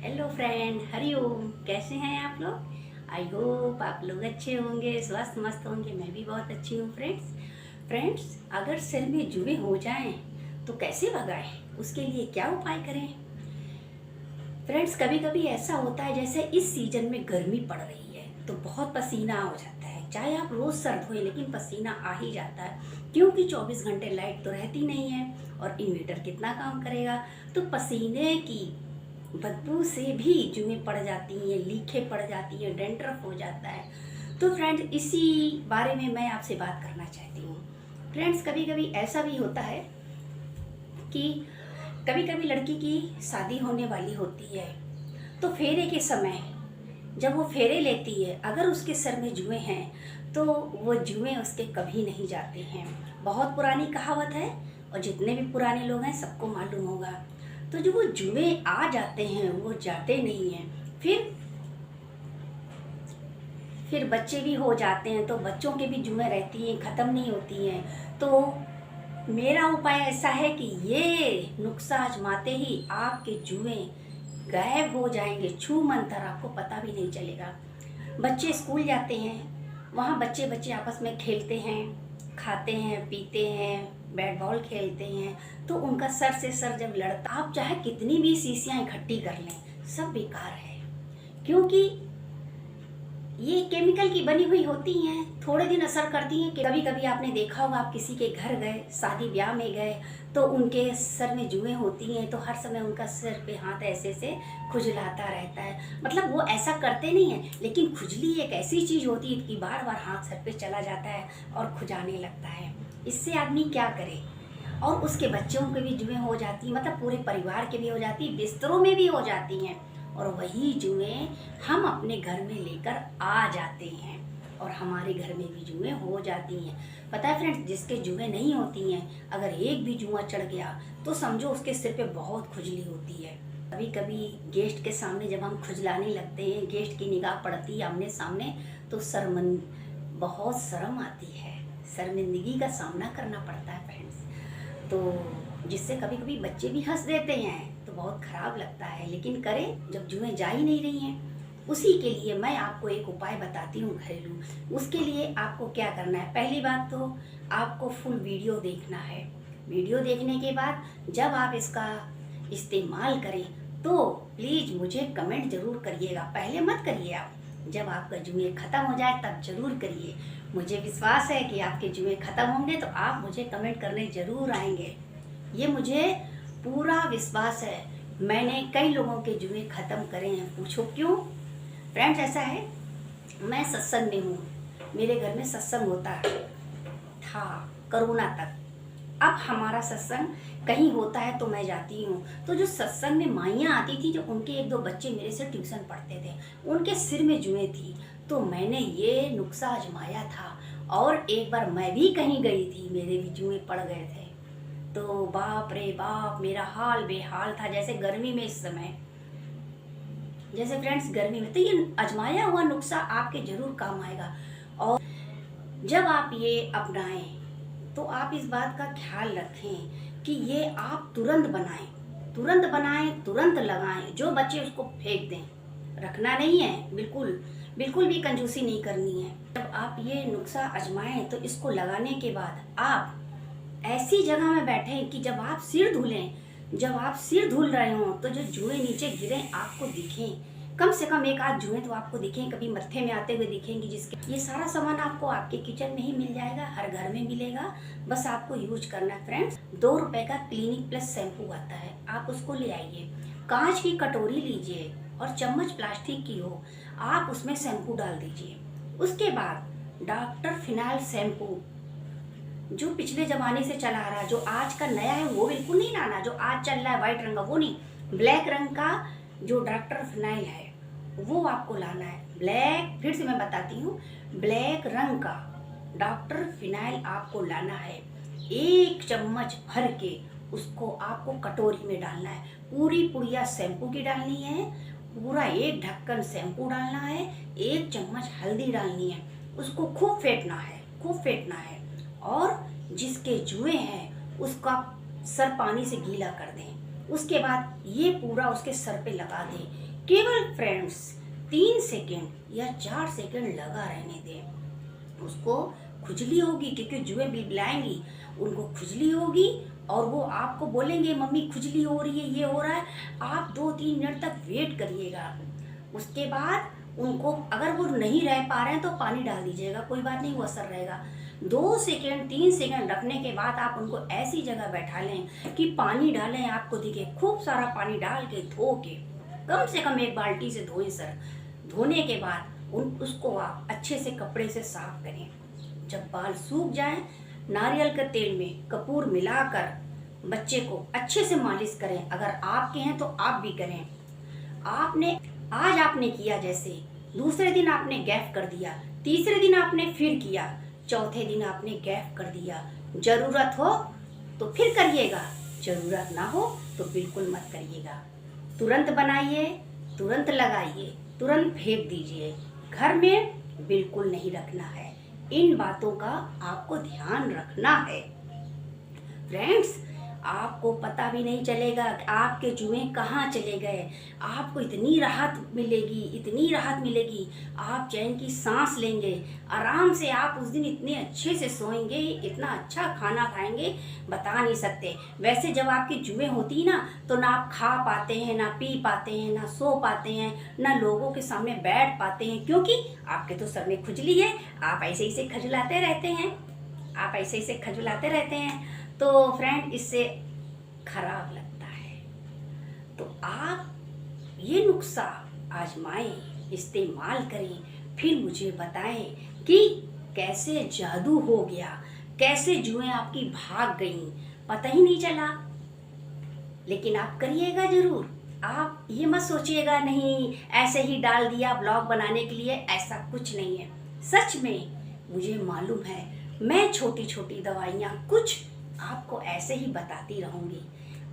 Hello friend, Hariom. कैसे हैं आप लोग? आई होप आप लोग अच्छे होंगे, स्वस्थ मस्त होंगे। मैं भी बहुत अच्छी हूँ फ्रेंड्स, अगर सिर में जुएं हो जाएं तो कैसे भगाएं? उसके लिए क्या उपाय करें? फ्रेंड्स, कभी कभी ऐसा होता है जैसे इस सीजन में गर्मी पड़ रही है तो बहुत पसीना हो जाता है। चाहे आप रोज सर्द होए लेकिन पसीना आ ही जाता है, क्योंकि 24 घंटे लाइट तो रहती नहीं है और इन्वर्टर कितना काम करेगा। तो पसीने की बदबू से भी जुएं पड़ जाती हैं, लीखें पड़ जाती हैं, डेंड्रफ हो जाता है। तो फ्रेंड्स, इसी बारे में मैं आपसे बात करना चाहती हूँ। फ्रेंड्स, कभी कभी ऐसा भी होता है कि कभी कभी लड़की की शादी होने वाली होती है, तो फेरे के समय जब वो फेरे लेती है, अगर उसके सर में जुएं हैं तो वो जुएं उसके कभी नहीं जाते हैं। बहुत पुरानी कहावत है और जितने भी पुराने लोग हैं सबको मालूम होगा। तो जो वो जुएं आ जाते हैं वो जाते नहीं हैं। फिर बच्चे भी हो जाते हैं तो बच्चों के भी जुएं रहती हैं, ख़त्म नहीं होती हैं। तो मेरा उपाय ऐसा है कि ये नुस्खा आजमाते ही आपके जुएं गायब हो जाएंगे, छू मंतर, आपको पता भी नहीं चलेगा। बच्चे स्कूल जाते हैं, वहाँ बच्चे बच्चे आपस में खेलते हैं, खाते हैं, पीते हैं, बैट बॉल खेलते हैं, तो उनका सर से सर जब लड़ता, आप चाहे कितनी भी शीशियाँ इकट्ठी कर लें, सब बेकार है। क्योंकि ये केमिकल की बनी हुई होती हैं, थोड़े दिन असर करती हैं। कि कभी कभी आपने देखा होगा, आप किसी के घर गए, शादी ब्याह में गए, तो उनके सर में जुएं होती हैं तो हर समय उनका सिर पे हाथ ऐसे से खुजलाता रहता है। मतलब वो ऐसा करते नहीं हैं, लेकिन खुजली एक ऐसी चीज़ होती है कि बार बार हाथ सर पे चला जाता है और खुजाने लगता है। इससे आदमी क्या करे? और उसके बच्चों के भी जुएं हो जाती हैं, मतलब पूरे परिवार के भी हो जाती, बिस्तरों में भी हो जाती हैं। और वही जुएं हम अपने घर में लेकर आ जाते हैं और हमारे घर में भी जुएं हो जाती हैं। पता है फ्रेंड्स, जिसके जुएं नहीं होती हैं, अगर एक भी जुआ चढ़ गया तो समझो उसके सिर पे बहुत खुजली होती है। कभी कभी गेस्ट के सामने जब हम खुजलाने लगते हैं, गेस्ट की निगाह पड़ती है आमने सामने, तो बहुत शर्म आती है, शर्मिंदगी का सामना करना पड़ता है फ्रेंड्स। तो जिससे कभी कभी बच्चे भी हंस देते हैं तो बहुत खराब लगता है, लेकिन करें जब जुएं जा ही नहीं रही हैं। उसी के लिए मैं आपको एक उपाय बताती हूँ घरेलू। उसके लिए आपको क्या करना है? पहली बात तो आपको फुल वीडियो देखना है। वीडियो देखने के बाद जब आप इसका इस्तेमाल करें तो प्लीज़ मुझे कमेंट ज़रूर करिएगा। पहले मत करिए, आप जब आपका जुएं ख़त्म हो जाए तब ज़रूर करिए। मुझे विश्वास है कि आपके जुएं ख़त्म होंगे तो आप मुझे कमेंट करने ज़रूर आएंगे। ये मुझे पूरा विश्वास है। मैंने कई लोगों के जुएं ख़त्म करे हैं। पूछो क्यों? फ्रेंड्स, ऐसा है, मैं सत्संग में हूँ, मेरे घर में सत्संग होता था कोरोना तक। अब हमारा सत्संग कहीं होता है तो मैं जाती हूँ। तो जो सत्संग में माइयाँ आती थी, जो उनके एक दो बच्चे मेरे से ट्यूशन पढ़ते थे, उनके सिर में जुएं थी, तो मैंने ये नुस्खा आजमाया था। और एक बार मैं भी कहीं गई थी, मेरे भी जुएं पड़ गए थे। तो बाप रे बाप, मेरा हाल बेहाल था। जैसे गर्मी में इस समय, जैसे फ्रेंड्स गर्मी में, तो ये आजमाया हुआ नुस्खा आपके जरूर काम आएगा। और जब आप ये अपनाएं तो आप इस बात का ख्याल रखें कि ये आप तुरंत बनाएं, तुरंत लगाएं। जो बच्चे उसको फेंक दें, रखना नहीं है, बिल्कुल बिल्कुल भी कंजूसी नहीं करनी है। जब आप ये नुस्खा आजमाएं तो इसको लगाने के बाद आप ऐसी जगह में बैठें कि जब आप सिर धुलें, जब आप सिर धुल रहे हों तो जो जुएं नीचे गिरे आपको दिखें। कम से कम एक आध जुएं तो आपको दिखें, कभी मत्थे में आते हुए दिखेंगे। जिसके ये सारा सामान आपको आपके किचन में ही मिल जाएगा, हर घर में मिलेगा। बस आपको यूज करना है फ्रेंड्स। 2 रुपए का क्लिनिक प्लस शैम्पू आता है, आप उसको ले आइए। कांच की कटोरी लीजिए और चम्मच प्लास्टिक की हो, आप उसमें शैम्पू डाल दीजिए। उसके बाद डॉक्टर फिनाइल शैम्पू, जो पिछले जमाने से चला आ रहा है, जो आज का नया है वो बिल्कुल नहीं लाना। जो आज चल रहा है व्हाइट रंग का वो नहीं, ब्लैक रंग का जो डॉक्टर फिनाइल है वो आपको लाना है। ब्लैक, फिर से मैं बताती हूँ, ब्लैक रंग का डॉक्टर फिनाइल आपको लाना है। 1 चम्मच भर के उसको आपको कटोरी में डालना है। पूरी पुड़िया शैम्पू की डालनी है, पूरा 1 ढक्कन शैम्पू डालना है, 1 चम्मच हल्दी डालनी है। उसको खूब फेंटना है, खूब फेंटना है। और जिसके जुएं हैं उसका सर पानी से गीला कर दें। उसके बाद ये पूरा उसके सर पे लगा दें। केवल फ्रेंड्स 3 सेकेंड या 4 सेकेंड लगा रहने दें। उसको खुजली होगी, क्योंकि जुएं बिलबिलाएंगी, उनको खुजली होगी और वो आपको बोलेंगे मम्मी खुजली हो रही है, ये हो रहा है। आप 2-3 मिनट तक वेट करिएगा। उसके बाद उनको अगर वो नहीं रह पा रहे हैं तो पानी डाल दीजिएगा, कोई बात नहीं, वो असर रहेगा। 2 सेकेंड 3 सेकेंड रखने के बाद आप उनको ऐसी जगह बैठा लें कि पानी डालें, आपको दिखे, खूब सारा पानी डाल के धो के, कम से कम 1 बाल्टी से धोएं सर। धोने के बाद उसको आप अच्छे से कपड़े से साफ करें। जब बाल सूख जाएं, नारियल के तेल में कपूर मिलाकर बच्चे को अच्छे से मालिश करें। अगर आपके हैं तो आप भी करें। आज आपने किया, जैसे दूसरे दिन आपने गैप कर दिया, तीसरे दिन आपने फिर किया, चौथे दिन आपने गैप कर दिया। जरूरत हो तो फिर करिएगा, जरूरत ना हो तो बिल्कुल मत करिएगा। तुरंत बनाइए, तुरंत लगाइए, तुरंत फेंक दीजिए। घर में बिल्कुल नहीं रखना है। इन बातों का आपको ध्यान रखना है। फ्रेंड्स, आपको पता भी नहीं चलेगा कि आपके जुएं कहाँ चले गए। आपको इतनी राहत मिलेगी, इतनी राहत मिलेगी, आप चैन की सांस लेंगे। आराम से आप उस दिन इतने अच्छे से सोएंगे, इतना अच्छा खाना खाएंगे, बता नहीं सकते। वैसे जब आपकी जुएं होती ना तो ना आप खा पाते हैं, ना पी पाते हैं, ना सो पाते हैं, ना लोगों के सामने बैठ पाते हैं, क्योंकि आपके तो सर में खुजली है। आप ऐसे ही से खजलाते रहते हैं, आप ऐसे ही से खजलाते रहते हैं। तो फ्रेंड, इससे खराब लगता है। तो आप ये नुस्खा आजमाएं, इस्तेमाल करें, फिर मुझे बताएं कि कैसे जादू हो गया, कैसे जुएं आपकी भाग गईं, पता ही नहीं चला। लेकिन आप करिएगा जरूर। आप ये मत सोचिएगा नहीं ऐसे ही डाल दिया ब्लॉग बनाने के लिए, ऐसा कुछ नहीं है। सच में मुझे मालूम है, मैं छोटी छोटी दवाइयाँ कुछ आपको ऐसे ही बताती रहूँगी।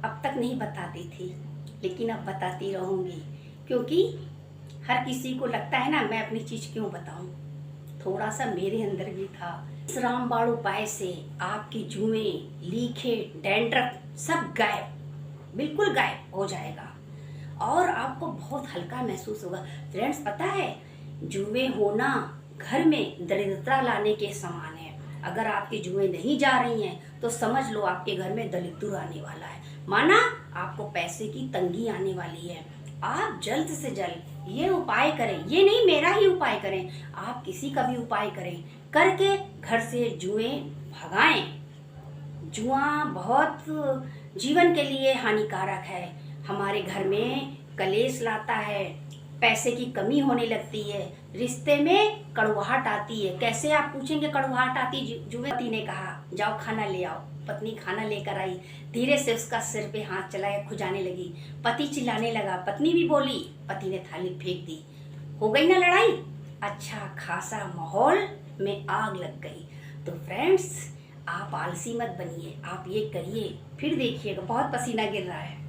अब तक नहीं बताती थी, लेकिन अब बताती रहूँगी, क्योंकि हर किसी को लगता है ना मैं अपनी चीज़ क्यों बताऊँ। थोड़ा सा मेरे अंदर भी था। इस रामबाण उपाय से आपकी जुएं, लीखे, डैंड्रफ सब गायब, बिल्कुल गायब हो जाएगा और आपको बहुत हल्का महसूस होगा। फ्रेंड्स, पता है जुएं होना घर में दरिद्रता लाने के समान है। अगर आपकी जुएं नहीं जा रही हैं तो समझ लो आपके घर में दरिद्र आने वाला है, माना आपको पैसे की तंगी आने वाली है। आप जल्द से जल्द ये उपाय करें, ये नहीं मेरा ही उपाय करें, आप किसी का भी उपाय करें, करके घर से जुएं भगाएं। जुआ बहुत जीवन के लिए हानिकारक है। हमारे घर में कलेश लाता है, पैसे की कमी होने लगती है, रिश्ते में कड़वाहट आती है। कैसे आप पूछेंगे कड़वाहट आती? जुए पति ने कहा जाओ खाना ले आओ, पत्नी खाना लेकर आई, धीरे से उसका सिर पे हाथ चलाया, खुजाने लगी, पति चिल्लाने लगा, पत्नी भी बोली, पति ने थाली फेंक दी, हो गई ना लड़ाई। अच्छा खासा माहौल में आग लग गई। तो फ्रेंड्स, आप आलसी मत बनिए, आप ये करिए, फिर देखिएगा बहुत पसीना गिर रहा है।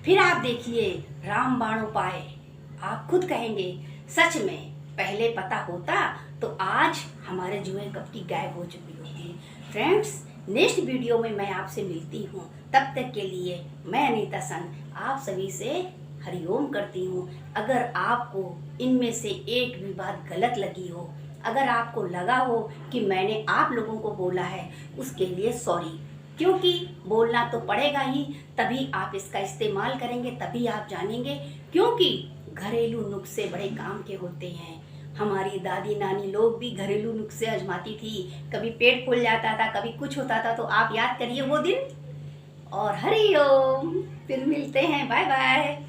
फिर आप देखिए रामबाण उपाय, आप खुद कहेंगे सच में पहले पता होता तो आज हमारे जुएं कब की गायब हो चुकी होती। फ्रेंड्स, नेक्स्ट वीडियो में मैं आपसे मिलती हूँ। तब तक के लिए मैं अनीता सन आप सभी से हरिओम करती हूँ। अगर आपको इनमें से एक भी बात गलत लगी हो, अगर आपको लगा हो कि मैंने आप लोगों को बोला है, उसके लिए सॉरी, क्योंकि बोलना तो पड़ेगा ही, तभी आप इसका इस्तेमाल करेंगे, तभी आप जानेंगे। क्योंकि घरेलू नुस्खे बड़े काम के होते हैं। हमारी दादी नानी लोग भी घरेलू नुस्खे आजमाती थी, कभी पेट फूल जाता था, कभी कुछ होता था। तो आप याद करिए वो दिन। और हरि ओम, फिर मिलते हैं, बाय बाय।